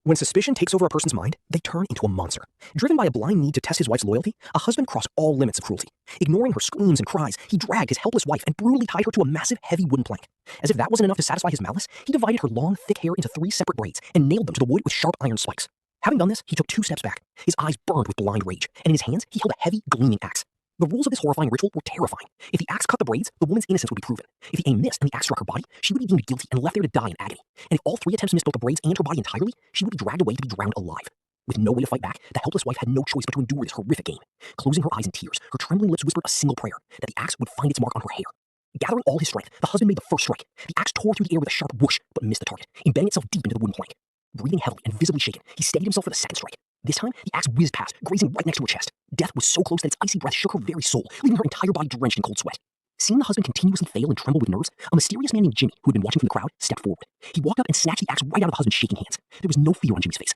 When suspicion takes over a person's mind, they turn into a monster. Driven by a blind need to test his wife's loyalty, a husband crossed all limits of cruelty. Ignoring her screams and cries, he dragged his helpless wife and brutally tied her to a massive, heavy wooden plank. As if that wasn't enough to satisfy his malice, he divided her long, thick hair into 3 separate braids and nailed them to the wood with sharp iron spikes. Having done this, he took 2 steps back. His eyes burned with blind rage, and in his hands, he held a heavy, gleaming axe. The rules of this horrifying ritual were terrifying. If the axe cut the braids, the woman's innocence would be proven. If the aim missed and the axe struck her body, she would be deemed guilty and left there to die in agony. And if all 3 attempts missed both the braids and her body entirely, she would be dragged away to be drowned alive. With no way to fight back, the helpless wife had no choice but to endure this horrific game. Closing her eyes in tears, her trembling lips whispered a single prayer, that the axe would find its mark on her hair. Gathering all his strength, the husband made the first strike. The axe tore through the air with a sharp whoosh, but missed the target, embedding itself deep into the wooden plank. Breathing heavily and visibly shaken, he steadied himself for the second strike. This time, the axe whizzed past, grazing right next to her chest. Death was so close that its icy breath shook her very soul, leaving her entire body drenched in cold sweat. Seeing the husband continuously fail and tremble with nerves, a mysterious man named Jimmy, who had been watching from the crowd, stepped forward. He walked up and snatched the axe right out of the husband's shaking hands. There was no fear on Jimmy's face.